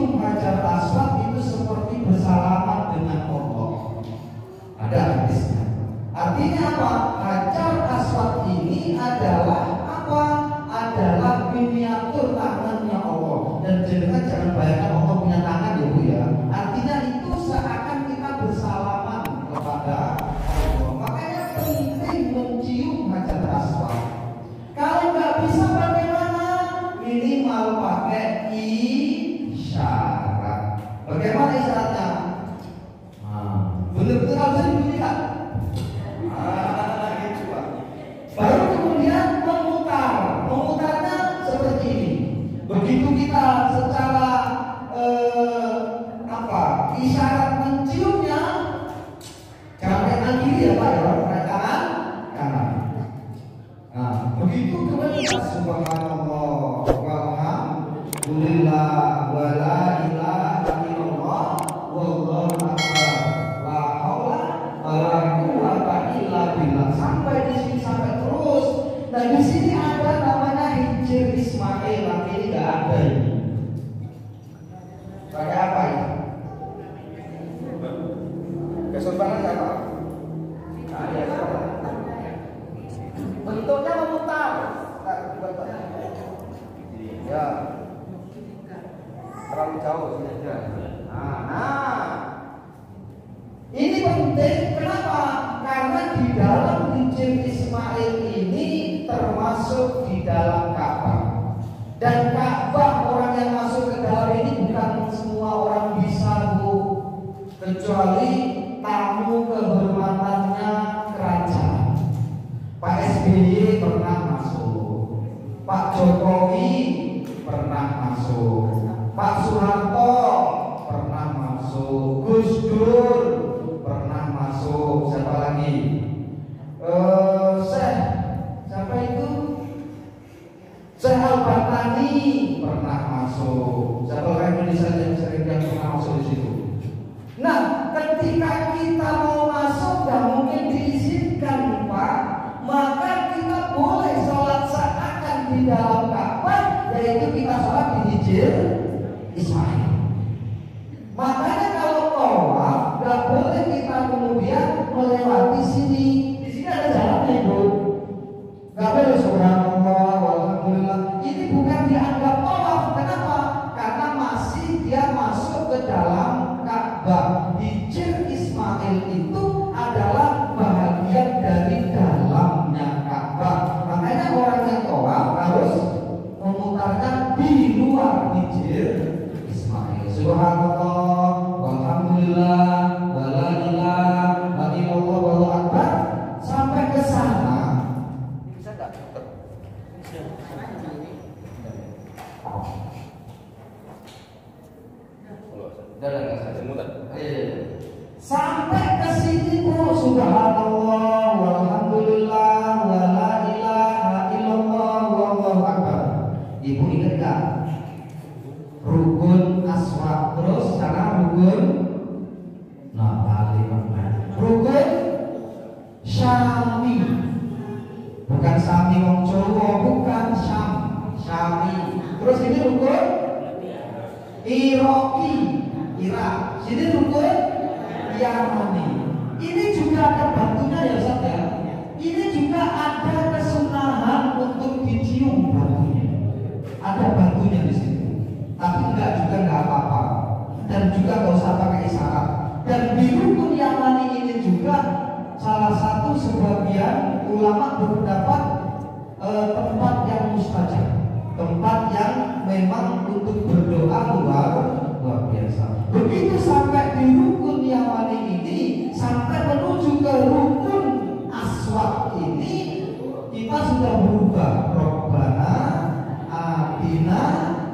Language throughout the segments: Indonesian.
mencium Hajar Aswad itu seperti bersalaman dengan Allah. Ada hadisnya. Artinya apa? Hajar Aswad ini adalah apa? Adalah miniatur tangannya Allah. Dan jangan bayangkan Allah punya tangan ya Bu ya. Artinya itu seakan kita bersalaman kepada Allah. Makanya penting mencium Hajar Aswad. Kalau nggak bisa bagaimana? Minimal pakai isyarat. Bagaimana isyaratnya? Betul-betul harus dibunyikan. Gitu Pak. Baru kemudian memutar. Memutarnya seperti ini. Begitu kita secara isyarat menciumnya, jangan kanan kiri ya Pak ya, kanan. Nah, begitu kemudian subhanallah walhamdulillah wala ilaha illallah wallahu akbar la haula wala quwwata illa billah sampai di sini sampai terus. Nah di sini ada namanya Hijr Ismail, tapi ini nggak ada ini. Pakai apa ini? Kesopanan apa? Bentuknya memutar. Ya. Terlalu jauh sini aja. Nah. Ini penting. Kenapa? Karena di dalam Hijr Ismail ini termasuk di dalam Ka'bah. Dan Ka'bah orang yang masuk ke dalam ini bukan semua orang bisa Bu, kecuali tamu kehormatannya kerajaan. Pak SBY pernah masuk, Pak Jokowi pernah masuk, Pak Soeharto pernah masuk, Gus Dur pernah masuk, siapa lagi? Siapa itu? Syekh Al-Batani pernah masuk. Siapa orang Indonesia yang sering pernah masuk di situ? Nah, ketika kita mau masuk dan mungkin diizinkan Pak, maka kita boleh sholat seakan di dalam Ka'bah, yaitu kita sholat di Hijr Ismail. Makanya kalau tawaf nggak boleh kita kemudian melewati sini. Di sini ada jalannya Bu. Nggak boleh subhanallah walhamdulillah. Ini bukan dianggap tawaf. Kenapa? Karena masih dia masuk ke dalam Ka'bah. Hijr Ismail itu adalah bahagian dari dalamnya Ka'bah. Makanya orang yang tawaf harus memutarkan di luar Hijr Ismail. Subhanallah walhamdulillah wala ilaha illallah wallahu akbar sampai ke sana. Bisa enggak? Sampai ke sini Bu, subhanallah walhamdulillah wala ilaha illallah wallahu akbar. Ibu ingat enggak? Rukun aswad, terus sana rukun rukun syami, bukan sami wong Jawa, bukan syami. Terus ini rukun Iraki, Irak. Sini rukun Yamani. Ini juga ada batunya ya Ustaz ya. Ini juga ada kesunahan untuk dicium batunya. Ada batunya di situ. Tapi enggak apa-apa. Dan juga nggak usah pakai isyarat. Dan di rukun Yamani ini juga salah satu sebagian ulama berpendapat tempat yang mustajab, tempat yang memang untuk berdoa luar biasa. Begitu sampai di rukun Yamani ini, sampai menuju ke rukun Aswad ini, kita sudah berubah. Rabbana atina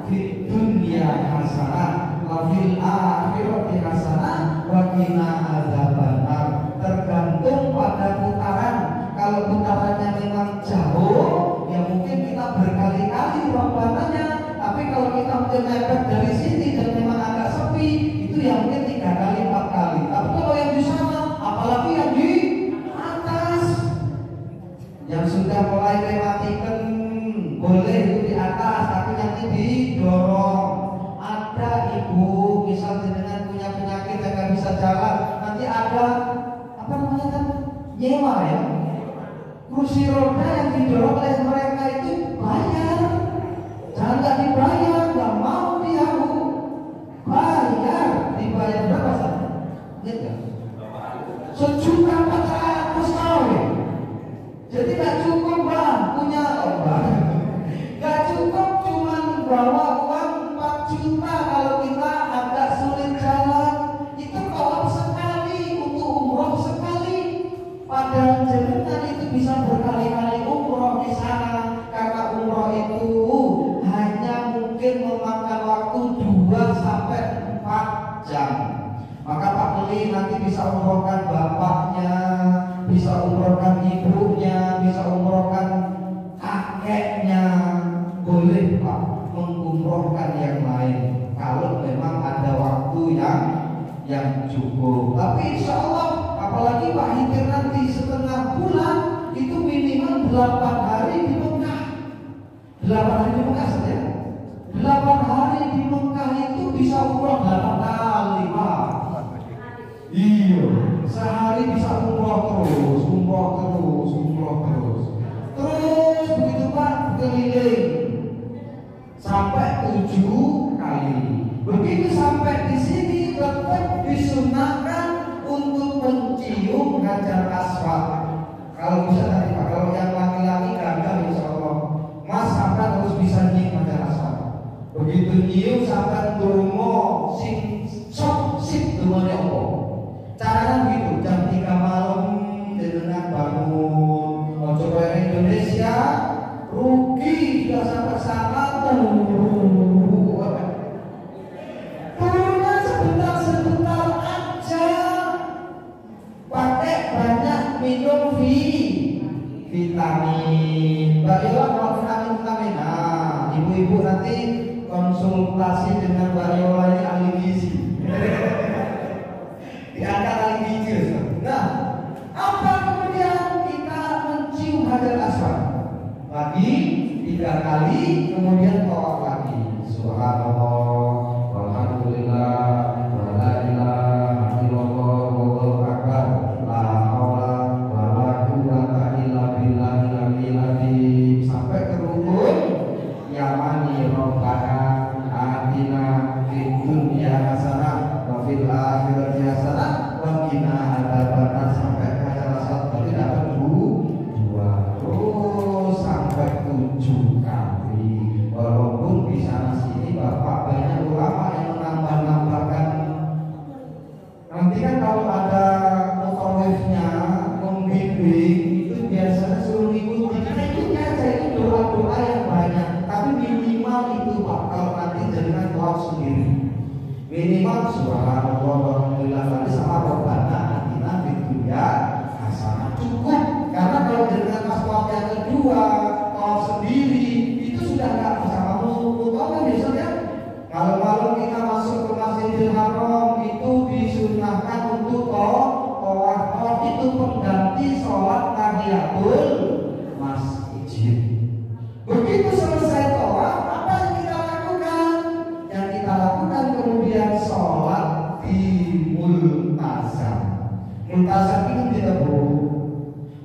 fid dunya hasanah wa fil akhirati hasanah wa qina adzabannar. Tergantung pada putaran. Kalau putarannya memang jauh, ya mungkin kita berkali-kali Rabbananya. Tapi kalau kita mepet dari sini dan memang agak sepi, itu yang mungkin 3 kali 4 kali. Tapi kalau yang di sana, apalagi yang di atas, yang sudah mulai tematikan boleh itu di atas, tapi nanti didorong. Ada ibu, misal jenengan punya penyakit yang nggak bisa jalan, nanti ada apa namanya kan nyewa ya, kursi roda yang didorong oleh mereka itu bayar. Jangan nggak dibayar, nggak mau dia bu, bayar, dibayar berapa sih? Lihat nggak? 1.400.000 tahun. Jadi nggak cukup bang punya obat, nggak cukup cuman bawa uang 4 juta kalau kita agak sulit jalan. Itu kalau sekali untuk umroh sekali, padahal jenengan itu bisa berkali-kali umroh di sana, karena umroh itu hanya mungkin memakan waktu 2 sampai 4 jam. Maka Pak Beli nanti bisa umrohkan bapaknya, bisa umrohkan ibunya, bisa umrohkan kakeknya. Boleh Pak mengumrohkan yang lain kalau memang ada waktu yang cukup. Tapi insya Allah, apalagi Pak Hidir nanti setengah bulan itu minimal 8 hari di Mekah. 8 hari di Mekah saja. 8 hari di Mekah itu bisa umroh 8 kali Pak. Iya, sehari bisa umroh terus, umroh terus, umroh terus. Terus begitu Pak, keliling sampai 7 kali. Begitu sampai di sini tetap disunahkan untuk mencium Hajar Aswad. Kalau bisa tadi Pak, kalau yang laki-laki gagal insya Allah Mas sampai terus bisa nyium Hajar Aswad. Begitu nyium sampai turmo sing sok sip turmonya Allah. Caranya begitu, jam 3 malam dengan bangun. Mau coba Indonesia, rugi sudah sampai sana. Turunnya sebentar-sebentar aja. Pakai banyak minum vitamin. Mbak Yola mau vitamin. Nah, ibu-ibu nanti konsultasi dengan Mbak Yola ini ahli gizi. Diangkat ahli gizi. Nah, apa kemudian kita mencium Hajar Aswad? Lagi 3 kali, kemudian tawaf lagi. Subhanallah, walhamdulillah, wala ilaha illallah, wallahu akbar, la haula wala quwwata illa billahil aliyyil azim. Sampai ke rukun yamani rabbana atina fid dunya hasanah wa fil akhirati hasanah wa qina adzabannar. Sampai Hajar Aswad berarti dapat 2 terus sampai 7 kali. Walaupun di sana sini Bapak banyak ulama yang menambah-nambahkan. Nanti kan kalau ada mutawifnya membimbing itu biasanya suruh ikuti. Karena ikuti aja, itu doa-doa yang banyak. Tapi minimal itu Pak, kalau nanti jangan tawaf sendiri. Minimal subhanallah walhamdulillah tadi sama Rabbana atina fid dunya hasanah cukup. Karena kalau jangan pas tawaf yang kedua, tawaf sendiri itu sudah nggak bisa kamu tahu kan biasanya. Kalau malam kita masuk ke Masjidil Haram itu disunahkan untuk tawaf itu pengganti sholat tahiyatul masjid. Begitu selesai tawaf, apa yang kita lakukan? Yang kita lakukan kemudian sholat di multazam. Multazam itu tidak buruk.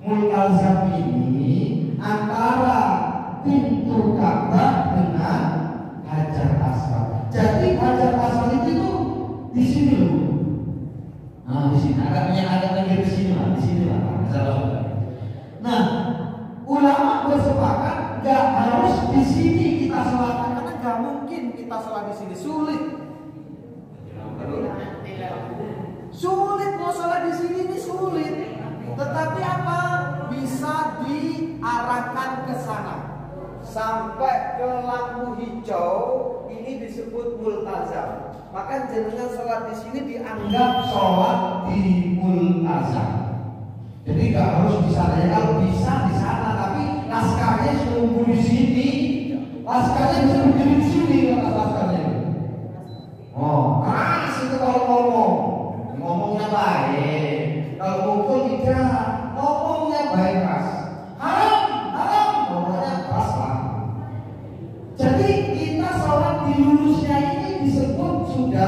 Multazam ini antara pintu Ka'bah dengan Hajar Aswad. Jadi Hajar Aswad itu di sini loh. Nah, di sini agak di sini lah, di sini lah. Nah, ulama bersepakat nggak harus di sini kita sholat, karena nggak mungkin kita sholat di sini, sulit. Sulit mau sholat di sini ini sulit. Tetapi apa? Bisa diarahkan ke sana sampai ke lampu hijau, ini disebut multazam. Maka jenengan sholat di sini dianggap sholat di multazam. Jadi nggak harus di sana. Ya, kalau bisa di sana, tapi laskarnya nunggu di sini. Laskarnya bisa berdiri di sini laskarnya. Oh, keras itu kalau ngomongnya baik. Kalau mukul tidak, ngomongnya baik keras. Haram, ngomongnya keras lah. Jadi kita sholat di lurusnya ini disebut sudah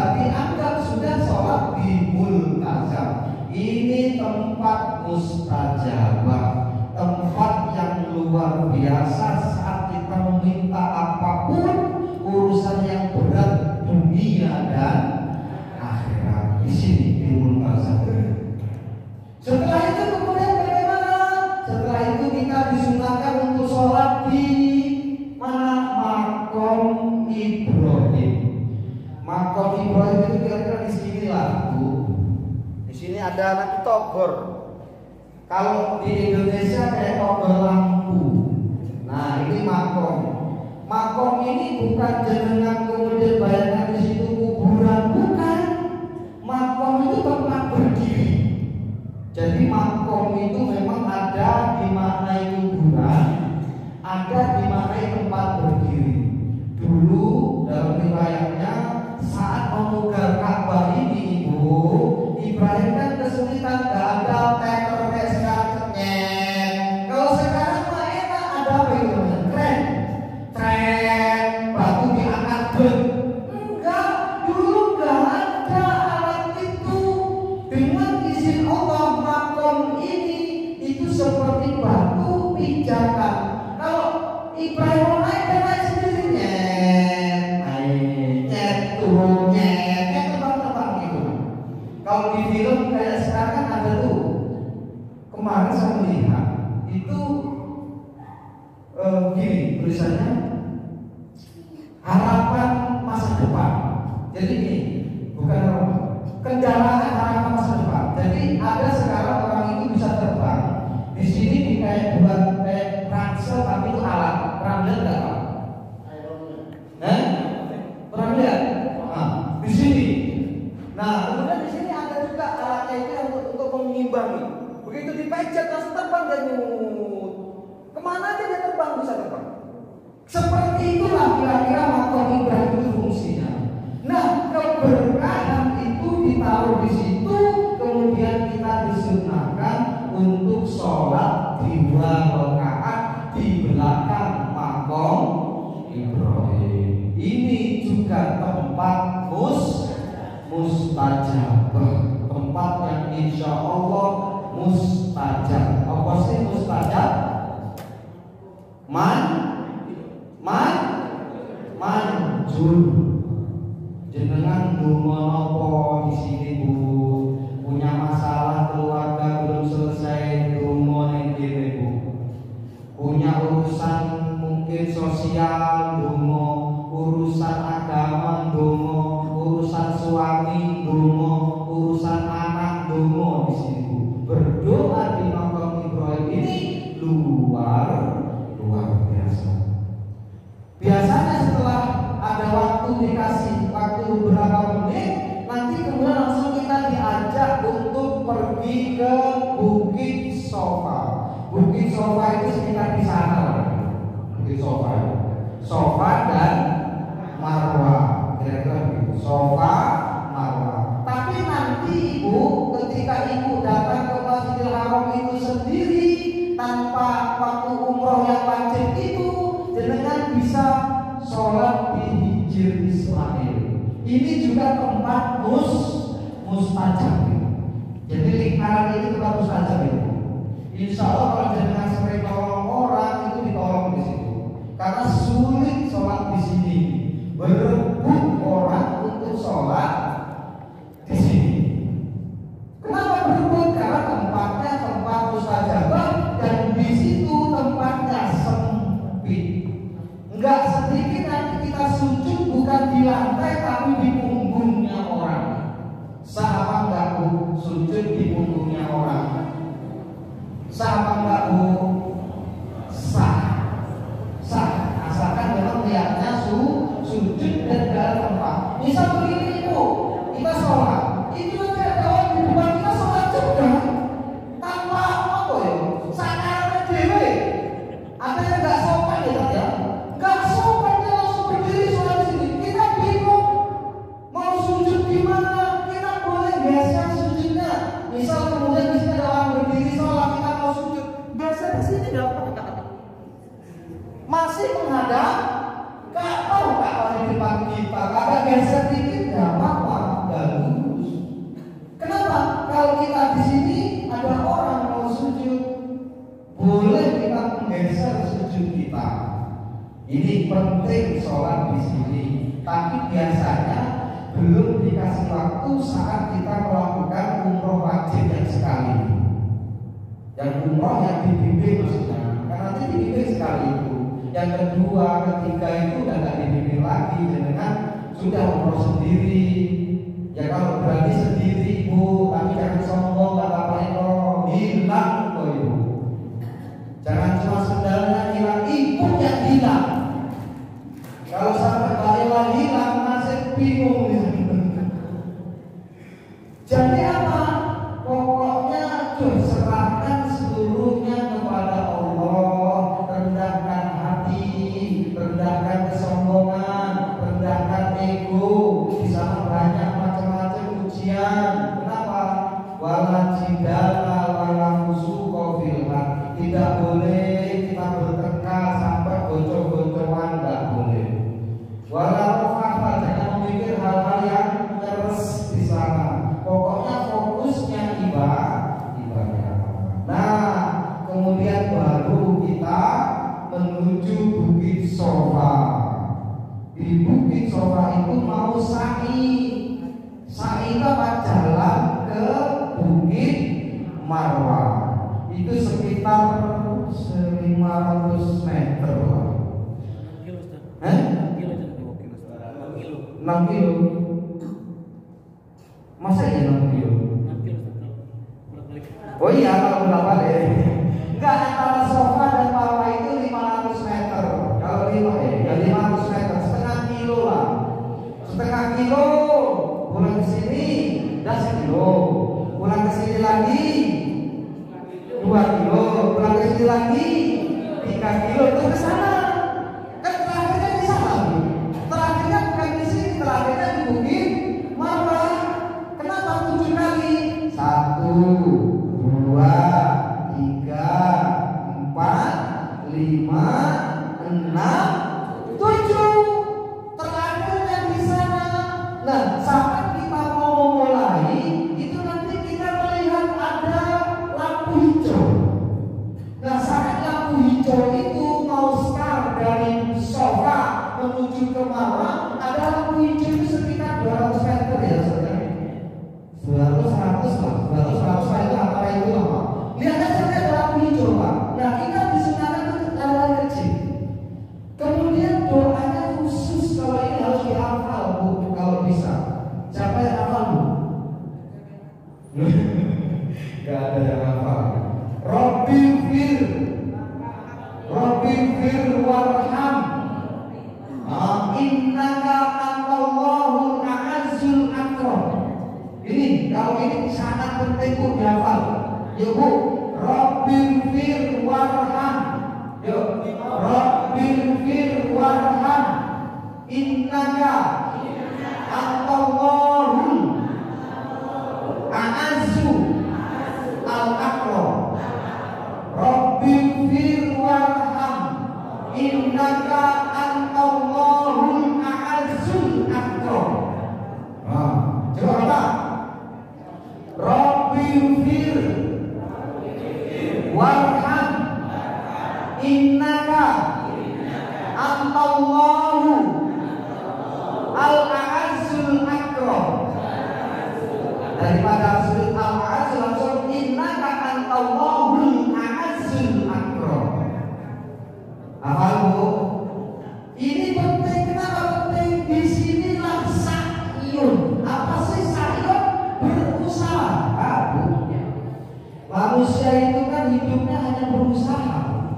Ini tempat mustajabah, tempat yang luar biasa saat kita meminta apapun urusan yang berat dunia dan akhirat. Di sini di Multazam. Setelah itu kemudian bagaimana? Setelah itu kita disunahkan untuk sholat di mana? Makom Ibrahim. Makom Ibrahim itu kira-kira di sini lah, Bu. Di sini ada nanti togor. Kalau di Indonesia kayak togor lampu. Nah, ini makom. Makom ini bukan jenengan kemudian bayangkan di situ kuburan, bukan. Makom itu tempat berdiri. Jadi makom itu memang ada dimaknai kuburan, ada dimaknai tempat berdiri. Dulu dalam riwayatnya saat memugar Ka'bah ini, Ibu, Ibrahim kan kesulitan, gak ada teker kayak sekarang. Kalau sekarang mah enak, ada apa itu? Tren, batu diangkat ben. Enggak, dulu gak ada alat itu. Dengan izin Allah, makom ini itu seperti batu pijakan. Kalau Ibrahim naik, dia naik sendiri. Kalau di film kayak sekarang ada tuh, kemarin saya melihat itu gini tulisannya, harapan masa depan. Jadi ini bukan kendaraan harapan masa depan. Jadi ada sekarang orang itu bisa terbang. Di sini di kayak buat kayak ransel tapi itu alat. Pernah lihat nggak Pak? Pernah lihat? Nah, di sini. Nah, kemudian di sini ada juga alatnya itu untuk mengimbangi. Begitu dipencet langsung terbang dan nyut. Kemana aja dia terbang, bisa terbang. Seperti itulah kira-kira makom Ibrahim itu fungsinya. Nah, keberkahan itu ditaruh di situ, kemudian kita disunahkan untuk sholat 2 rakaat di belakang makom Ibrahim. Ini juga tempat mustajabah, tempat yang insya Allah mustajab. Apa sih mustajab? Manjur. Jenengan donga apa di sini, Bu? Punya masalah keluarga belum selesai, donga ning kene, Bu. Punya urusan mungkin sosial, donga. Urusan agama, donga. Urusan suami, donga. Urusan anak, donga di sini, Bu. Berdoa di makam Ibrahim ini luar biasa. Biasanya setelah ada waktu dikasih waktu beberapa menit, nanti kemudian langsung kita diajak untuk pergi ke Bukit Sofa. Bukit Sofa itu sekitar di sana. Bukit Sofa dan Marwah, kira-kira begitu. Sofa, Marwah. Tapi nanti Ibu, ketika Ibu datang ke Masjidil Haram itu sendiri tanpa waktu umroh yang wajib itu, jenengan bisa sholat di Hijr Ismail. Ini juga tempat mustajab. Jadi lingkaran ini tempat mustajab itu. Insya Allah kalau jenengan sering tolong orang itu ditolong di situ. Karena sulit sholat di sini. Berebut orang untuk sholat di sini. Kenapa berebut? Karena tempatnya tempat mustajabah dan di situ tempatnya sempit. Enggak sedikit nanti kita sujud bukan di lantai tapi di punggungnya orang. Sah apa enggak, Bu? Sujud di punggungnya orang. Sah apa enggak, Bu? Sah. Asalkan memang lihatnya sujud dan dalam tempat. Misal begini, Bu, kita sholat, itu nanti ada orang di depan kita sholat juga tanpa apa ya? Sakarnya dewe. Ada yang enggak sopan ya? Enggak sopan, dia langsung berdiri sholat di sini. Kita bingung mau sujud di mana? Kita boleh geser sujudnya. Misal kemudian di sini ada orang berdiri sholat, kita mau sujud, geser ke sini enggak apa-apa. Masih menghadap Ka'bah di depan kita. Kalau geser dikit enggak apa-apa, enggak lurus. Kenapa? Kalau kita di sini Ini penting sholat di sini. Tapi biasanya belum dikasih waktu saat kita melakukan umroh wajib yang sekali. Yang umroh yang dibimbing maksudnya. Karena nanti dibimbing sekali itu. Yang kedua, ketiga itu udah nggak dibimbing lagi, dengan sudah umroh sendiri. Ya kalau berani sendiri ibu, tapi jangan sombong, nggak apa-apa itu hilang kok ibu. Jangan cuma sendalnya hilang, ibu yang hilang. Kalau sampai balik hilang masih bingung. Jadi apa? Pokoknya serahkan seluruhnya kepada Allah. Rendahkan hati, rendahkan kesombongan, rendahkan ego. Di sana banyak macam-macam ujian. Kenapa? Wala jidala wala fusuqa fil haq. Tidak boleh kita bertengkar sampai bocor-bocoran, tidak boleh. Walau apa, jangan memikir hal-hal yang keras di sana. Pokoknya fokusnya ibadah. Nah, kemudian baru kita menuju Bukit Sofa. Di Bukit Sofa itu mau sa'i. Sa'i itu apa? Jalan ke Bukit Marwah. Itu sekitar 500 meter lah. 6 kilo. Masa ya 6 kilo? Oh iya, kalau bolak-balik. Enggak, antara Sofa dan Marwah itu 500 meter. Kalau 500 meter, setengah kilo lah. Setengah kilo pulang ke sini, dah 1 kilo. Pulang ke sini lagi 2 kilo. Pulang ke sini lagi 3 kilo. Terus ke sana. Terakhirnya di Bukit Marwah. Kenapa 7 kali? 1, 2, 3, 4, 5, 6, 7. Terakhirnya di sana. Nah, saat kita mau mulai, itu nanti kita melihat ada lampu hijau. Nah, saat lampu hijau itu mau start dari Sofa menuju ke Marwah, ada lampu hijau itu sekitar 200 meter ya saudara. 200 lah itu antara itu lah Pak. Lihat saja ada lampu hijau Pak. Nah kita disunahkan untuk hal-hal kecil. Kemudian doanya khusus, kalau ini harus dihafal Bu, kalau bisa. Siapa yang hafal Bu? Gak ada yang hafal. Rabbil warham. Innaka antallahul a'azzul akram. Ini kalau ini sangat penting Bu dihafal. Yuk Bu, Rabbil fir warham. Yuk, Rabbil fir warham. Innaka antallahul a'azzul akram. Rabbil fir warham. Innaka antallahul a'azzul akram. Coba apa? Rabbil fir warham. Innaka antallahu al-a'azzul akram. Daripada sulit al-a'azzul langsung innaka antallahul a'azzul akram. Hafal Bu? Ini penting. Kenapa penting? Disinilah sa'yun. Apa sih sa'yun? Berusaha Bu. Manusia itu kan hidupnya hanya berusaha.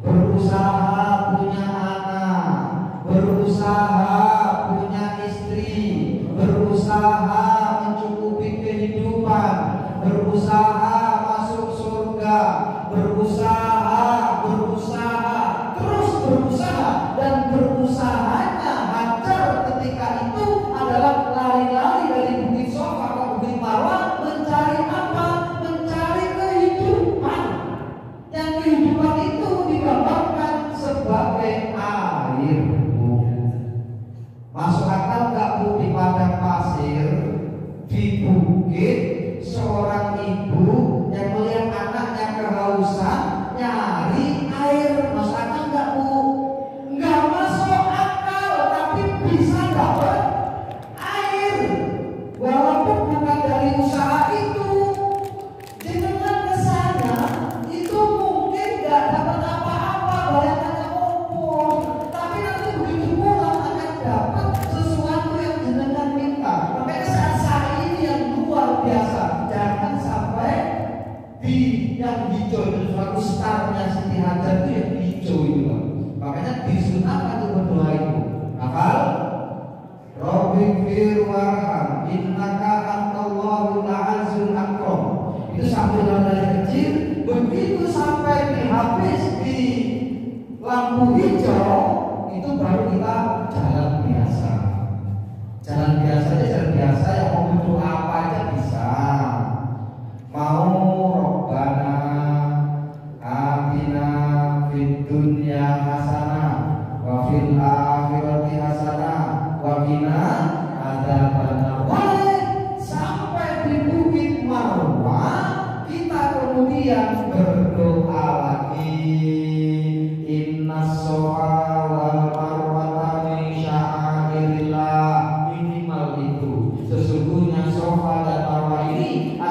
Berusaha punya anak, berusaha punya istri, berusaha mencukupi kehidupan, berusaha masuk surga, berusaha, terus berusaha, dan berusahanya hancur ketika itu adalah lari-lari dari Bukit Sofa ke Bukit Marwah. Mencari apa? Mencari kehidupan. Yang kehidupan itu digambarkan sebagai air Bu. Masuk akal nggak Bu, di padang pasir, di bukit, seorang ibu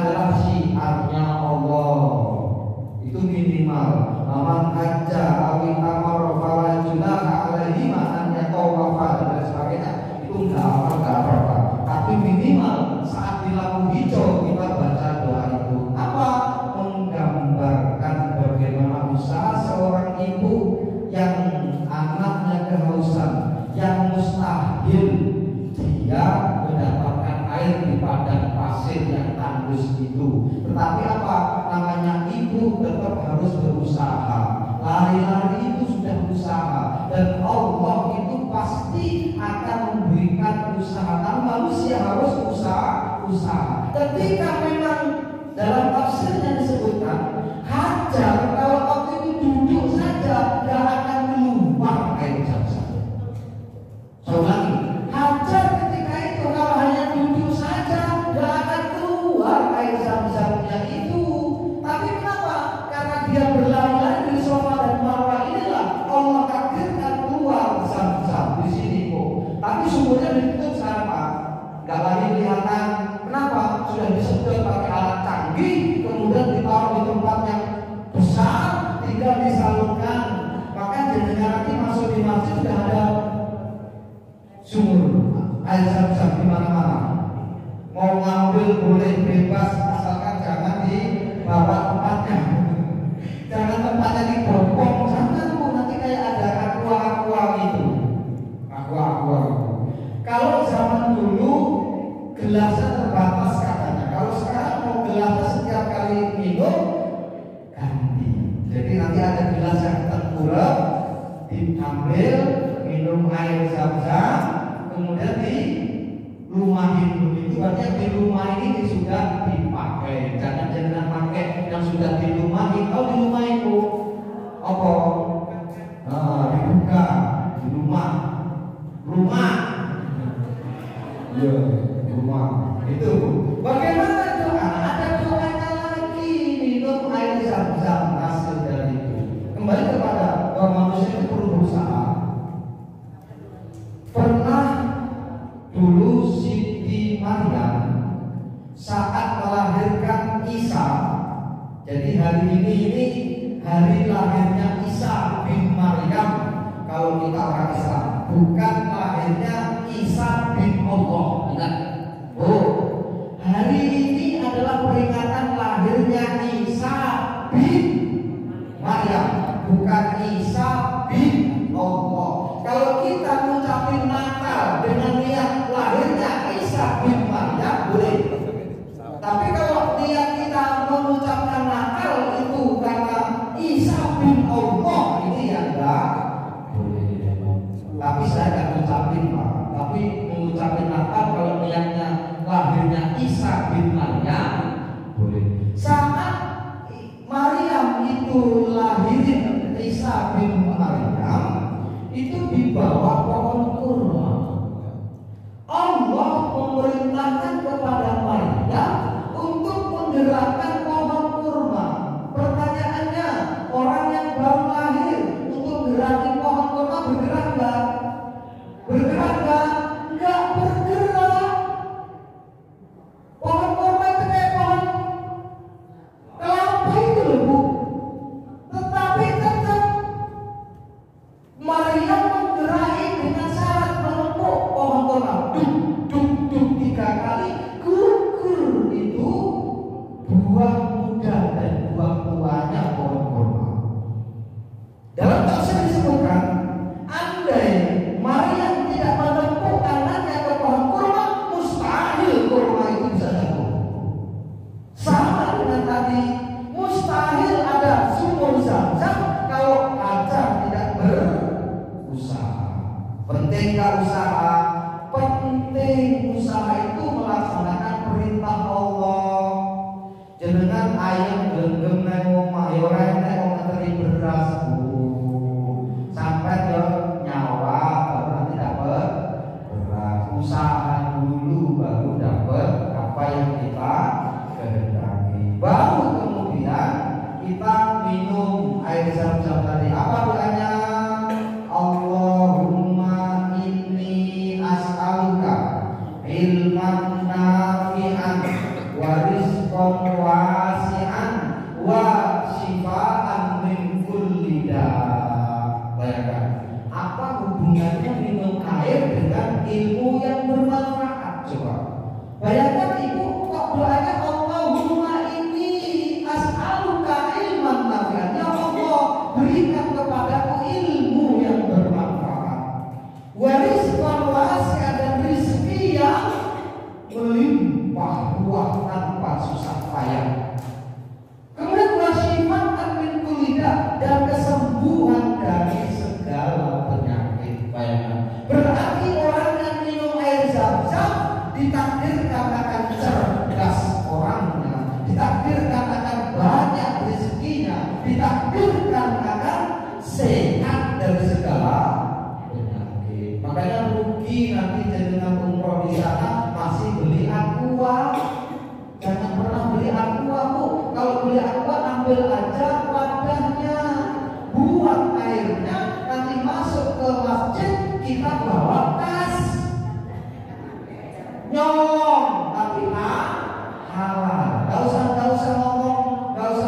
adalah syiarnya Allah. Itu minimal. Man hajja awi amara fala junaha alaihi an yatawafa dan sebagainya. Itu enggak apa-apa. Tapi minimal saat di lampu hijau kita baca doa itu. Apa? Menggambarkan bagaimana usaha seorang ibu yang anaknya kehausan, yang mustahil dia mendapatkan air di padang pasir yang tandus itu. Tetapi apa? Namanya ibu tetap harus berusaha. Lari-lari itu sudah usaha, dan Allah itu pasti akan memberikan usaha. Nah, manusia harus usaha. Ketika memang dalam tafsirnya disebutkan Hajar kalau waktu itu duduk saja gak akan keluar air zam-zam. Soalnya Hajar ketika itu kalau hanya duduk saja gak akan keluar air zam-zamnya itu. Tapi kenapa? Karena dia berlari-lari di Safa dan Marwah inilah Allah takdirkan keluar zam-zam di sini kok. Tapi sumbernya ditutup sekarang Pak. Gak lagi kelihatan. Kenapa? Sudah disedot pakai alat canggih, kemudian ditaruh di tempat yang besar, tinggal disalurkan. Maka jenengan nanti masuk di masjid sudah ada sumur air zam-zam di mana-mana. Mau ngambil boleh bebas, asalkan jangan di bawah tempatnya. Jangan tempatnya dibopong, jangan Bu, nanti kayak ada aqua gitu. Aqua. Kalau zaman dulu gelasnya terbatas katanya. Kalau sekarang mau gelasnya setiap kali minum ganti. Jadi nanti ada gelas yang tengkurap, diambil minum air zam-zam, kemudian dilumahin begitu. Artinya di rumah ini sudah dipakai. Jangan pakai yang sudah dilumahin. Kalau dilumahin Bu, apa? Dibuka di rumah. Ya, di rumah. Itu Bu. Bagaimana doa? Ada doanya lagi, minum air zam-zam hasil dari itu. Kembali kepada bahwa manusia itu perlu berusaha. Pernah dulu Siti Maryam saat melahirkan Isa. Jadi hari ini hari lahirnya Isa bin Maryam. Kalau kita orang Islam, bukan lahirnya Isa bin Allah. Ingat, hari ini adalah peringatan lahirnya Isa bin Maryam, bukan Isa bin Allah. Kalau kita mengucapkan Natal dengan niat lahirnya Isa bin Maryam boleh. Tapi kalau niat kita mengucapkan Natal itu karena Isa bin Allah, ini ya enggak boleh. Tapi saya akan mengucapkan Pak. Tapi mengucapkan Natal kalau niatnya lahirnya Isa bin Maryam boleh. Saat Maryam itu lahirin Isa bin Maryam, itu dibawa pohon kurma. Allah memerintahkan kepada Maryam untuk menggerakkan pohon kurma. Pertanyaannya, orang yang baru lahir untuk gerakin pohon kurma bergerak enggak? Bergerak enggak? Enggak bergerak. Pohon kurma itu kayak pohon kelapa itu loh Bu. Tetapi tetap Maryam menggerakkan dengan syarat menepuk pohon kurma. Duk 3 kali, gugur itu buah muda dan buah tuanya pohon kurma. Dalam tafsir disebutkan, andai Maryam tidak menepuk tangannya ke pohon kurma, mustahil kurma itu bisa jatuh. Sama dengan tadi, mustahil ada sumur zam-zam kalau Hajar tidak berusaha. Penting gak usaha? Penting usaha itu melaksanakan perintah Allah. Jenengan ayam genggam nang omah yo ora nek wong ngeteri beras Bu. Sampai yo nyawa baru nanti dapat beras. Usaha dulu baru dapat apa yang kita kehendaki. Baru kemudian kita minum air zam-zam tadi. Apa doanya? Allahumma inni as'aluka ilman nafi'an warizqan wasi'an wa shifaan min kulli da'. Bayangkan, apa hubungannya minum air dengan ilmu yang bermanfaat? Coba bayangkan ibu kok doanya Allahumma inni as'aluka ilman nafi'an, ya Allah berikan kepadaku ilmu yang bermanfaat, warizqan wasi'an, dan rizki yang melimpah ruah tanpa susah payah, kemudian wasyifatan min kulli da', dan kesembuhan dari segala penyakit. Bayangkan, berarti orang yang minum air Zam-Zam ditakdirkan akan cerdas orangnya, ditakdirkan akan banyak rezekinya, ditakdirkan akan sehat dari segala penyakit. Makanya rugi nanti jenengan umroh di sana masih beli aqua. Jangan pernah beli aqua, Bu. Kalau beli aqua ambil aja wadahnya, buang airnya, nanti masuk ke masjid kita bawa tas, nyolong tapi halal. Gak usah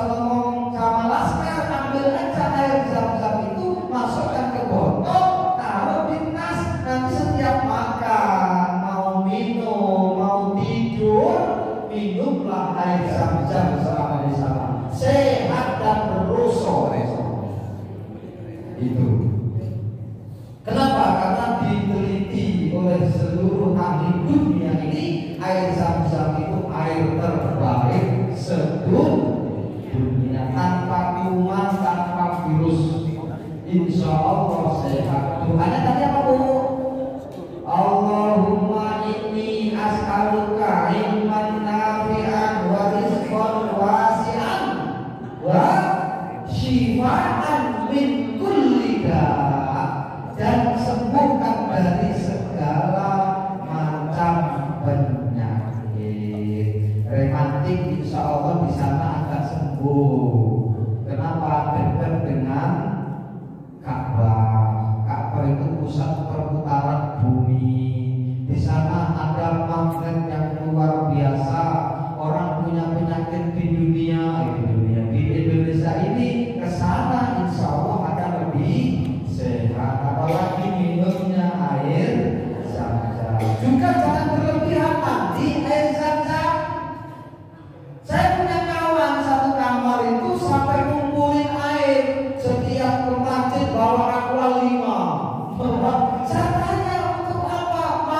ngomong sama laskar, ambil aja air Zam-Zam itu, masukkan ke botol, taruh di tas, nanti setiap makan, mau minum, mau tidur, minumlah air Zam-Zam selama di sana, sehat dan berusaha. Itu kenapa? Karena diteliti oleh seluruh ahli dunia ini, air Zam-Zam itu air terbaik sedunia, tanpa kuman, tanpa virus, insya Allah sehat. Doanya tadi apa, Bu? Allahumma inni as'aluka ilman nafi'an wa rizqan wasi'an wa shifaan min kulli da', dan sembuhkan dari segala macam penyakit. Rematik insya Allah di sana akan sembuh. Kenapa? Dekat dengan Ka'bah. Ka'bah itu pusat perputaran bumi. Di sana ada magnet yang luar biasa. Orang punya penyakit di dunia, di Indonesia ini, ke sana insya Allah akan lebih sehat. Apalagi minumnya air Zam-Zam. Juga jangan berlebihan mandi air Zam-Zam. Saya punya kawan satu kamar itu sampai ngumpulin air, setiap ke masjid bawa aqua 5. Saya tanya, untuk apa?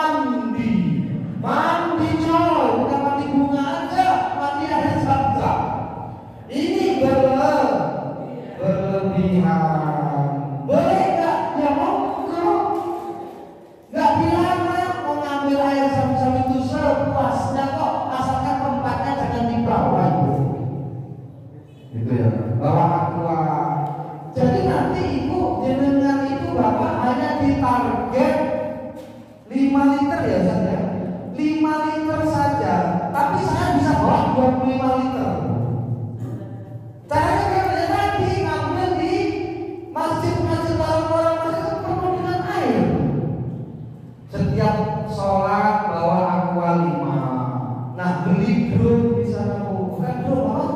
Mandi coy, bukan mandi bunga aja, mandi air Zam-Zam. Ini berlebihan. Boleh gak? Ya monggo. Gak dilarang mau ngambil air Zam-Zam itu sepuasnya kok, asalkan tempatnya jangan dibawa itu. Itu ya, bawa aqua. Jadi nanti ibu jenengan itu bapak hanya ditarget 5 liter ya saja, 5 liter saja. Tapi saya bisa bawa 25 liter. Caranya kayak tadi, ngambil di masjid-masjid, orang-orang masjid itu penuh dengan air. Setiap sholat bawa aqua 5. Nah, beli drum di sana, bukan drum,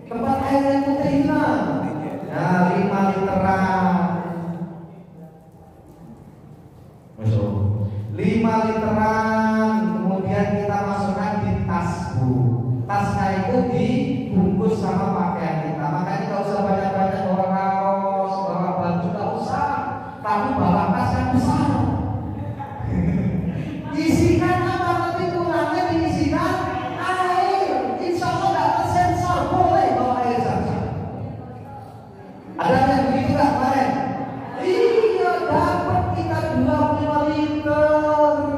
tempat air yang container. Nah, 5 literan. 5 literan, kemudian kita masukkan di tas, Bu. Tasnya itu dibungkus sama pakaian kita. Makanya kalau usah banyak-banyak bawa kaos, bawa baju, gak usah. Tapi bawa tas yang besar. Isikan apa? Nanti kurangnya diisikan air. Insya Allah gak tersensor, boleh bawa air Zam-Zam. Ada yang begitu gak kemarin? Iya, dapat kita 25 liter.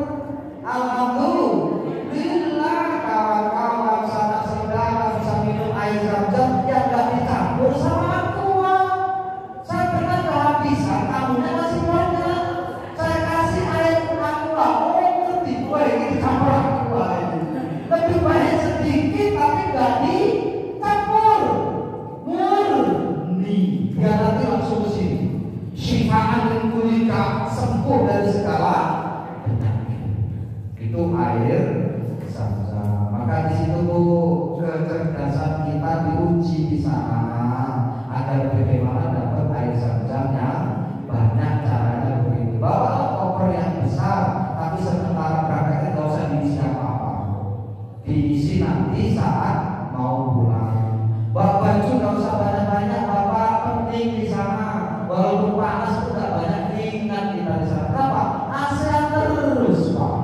Alhamdulillah, kawan-kawan, sanak-saudara bisa minum air Zam-Zam yang gak dicampur sama aqua. Saya pernah kehabisan, tamunya masih banyak. Saya kasih air aqua, ngerti gue ini dicampur aqua ini. Lebih baik sedikit tapi gak dicampur. Murni, biar nanti langsung ke sini. Syifaan min kulli da', sembuh dari segala penyakit. Itu air Zam-Zam. Maka di situ, Bu, sana agar bagaimana dapat air zam-zam yang banyak. Caranya begini, bawa koper yang besar, tapi sementara berangkatnya gak usah diisi apa-apa, diisi nanti saat mau pulang. Bawa baju gak usah banyak-banyak, bapak penting di sana, walaupun panas itu gak banyak keringat kita di sana. Kenapa? ASEAN terus Pak,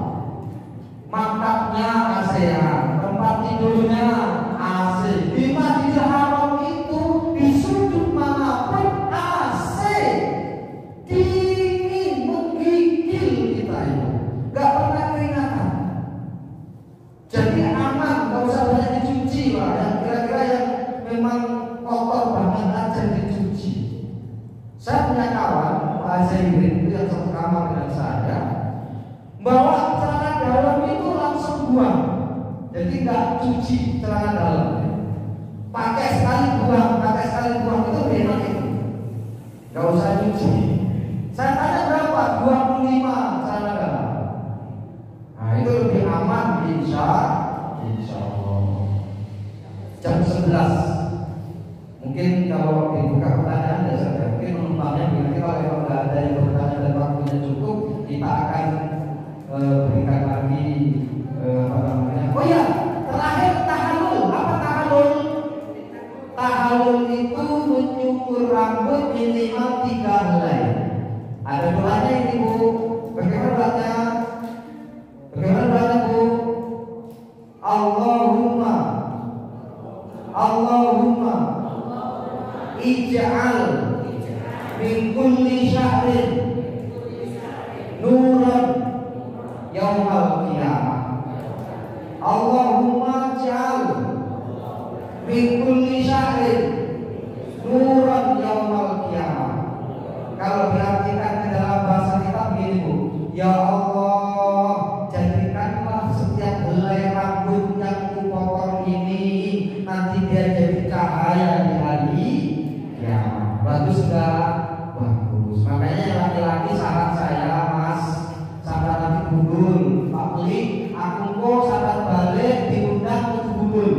maktabnya ASEAN, tempat tidurnya AC, di Masjidil Haram itu di sudut manapun AC, dingin menggigil kita itu, gak pernah keringatan. Jadi aman, gak usah banyak dicuci lah. Yang kira-kira yang memang kotor banget aja dicuci. Saya punya kawan Pak Azairin itu yang satu kamar dengan saya, bawa celana dalam itu langsung buang. Jadi nggak cuci celana dalam, pakai sekali buang itu enak itu, nggak usah cuci. Saya tanya berapa? 25 celana dalam. Nah itu lebih aman, insya Allah. Jam 11 mungkin kalau dibuka pertanyaan ya saja. Mungkin penumpangnya bilang kalau nggak ada yang bertanya dan waktunya cukup, kita akan berikan lagi apa namanya. Oh ya, terakhir tahallul. Apa tahallul? Tahallul itu menyukur rambut minimal 3 helai. Ada doanya ini Bu. Bagaimana doanya? Bu? Allahumma ij'al min kulli syahrin nuran yaumal qiyamah. Allahumma ij'al min kulli syahrin nuran yaumal qiyamah. Kalau diartikan ke dalam bahasa kita begini Bu, ya Allah, jadikanlah setiap helai rambut yang kupotong ini nanti dia jadi cahaya di hari kiamat. Bagus enggak? Bagus. Makanya yang laki-laki sahabat saya Mas, sahabat nanti gundul, Pak Beli, aku kok sahabat balik diundang untuk gundul.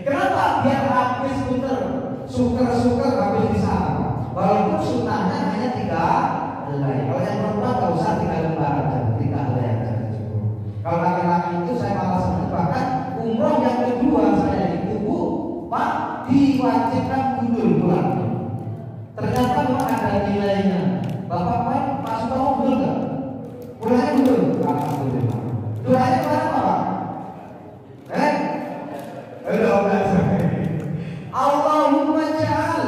Kenapa? Biar habis puter, suker habis di sana. Walaupun sunnahnya hanya 3 helai. Kalau yang perempuan nggak usah 3 lembar aja, 3 helai aja cukup. Kalau laki-laki itu saya malah senang, bahkan umroh yang kedua saya itu Bu, Pak, diwajibkan gundul pulang. Ternyata memang ada nilainya. Bapak Pak Sutomo gundul nggak? Pulangnya gundul. Alhamdulillah. Doanya apa Pak? Allahumma ja'al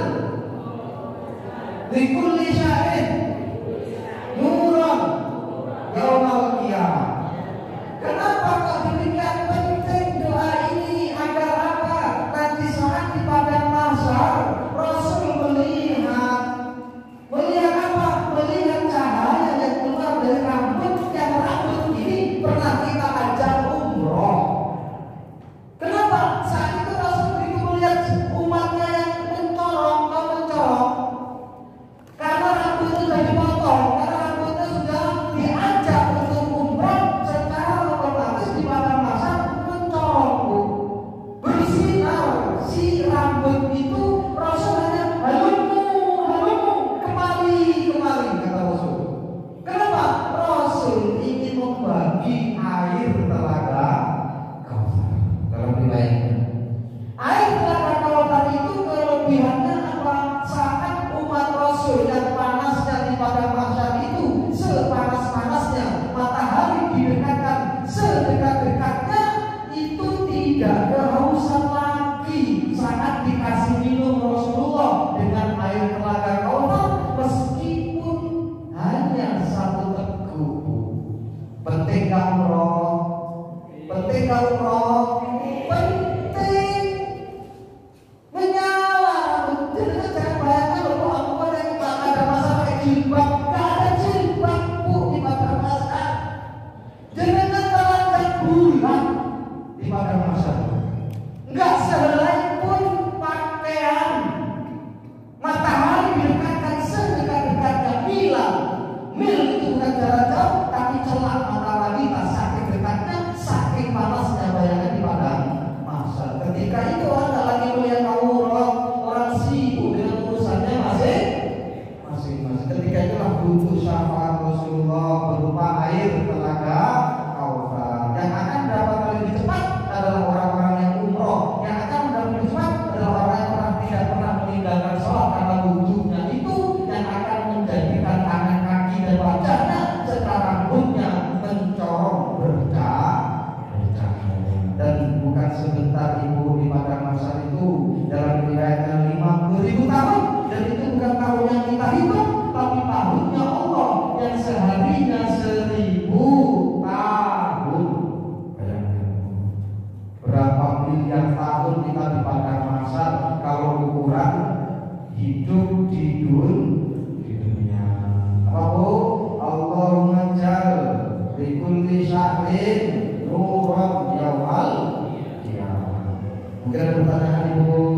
likulli sya'in nuran yaumal qiyamah. Kenapa kok demikian penting doa ini? Agar apa? Nanti saat di padang mahsyar Rasul melihat apa? Melihat cahaya yang keluar dari rambut, yang rambut ini pernah kita ajak umroh. Kenapa? Saat itu Rasul begitu melihat umatnya yang mencorong. Karena rambut itu sudah dipotong, karena rambutnya sudah diajak untuk umroh, secara otomatis di padang mahsyar mencorong bersinar si rambut itu. Rasul hanya halumu kemari kata Rasul. Kenapa? Rasul ingin membagi air telaga Kautsar. Dalam riwayatnya, air telaga Kautsar itu kelebihannya apa? Saat umat Rasul yang panasnya di padang mahsyar itu sepanas-panasnya, matahari didekatkan sedekat-dekatnya, itu tidak kehausan lagi saat dikasih minum Rasulullah dengan air telaga Kautsar, meskipun hanya 1 teguk. Penting gak umroh? Penting gak umroh? Penting. Menyala rambut. Jadi jangan bayangkan loh, aku yang ada masalah pakai jilbab. Gak ada jilbab Bu di padang mahsyar. Jangan telanjang bulan di padang mahsyar. Enggak sehelai pun pakaian. Matahari didekatkan sedekat-dekatnya mil itu bukan jarak jauh, tapi celak mata wanita saking dekatnya, saking panasnya. orang hidup di dunia. Apa bu? Allahumma jal likulli syahrin nuran yawmal qiyamah. Mungkin ada pertanyaan ibu.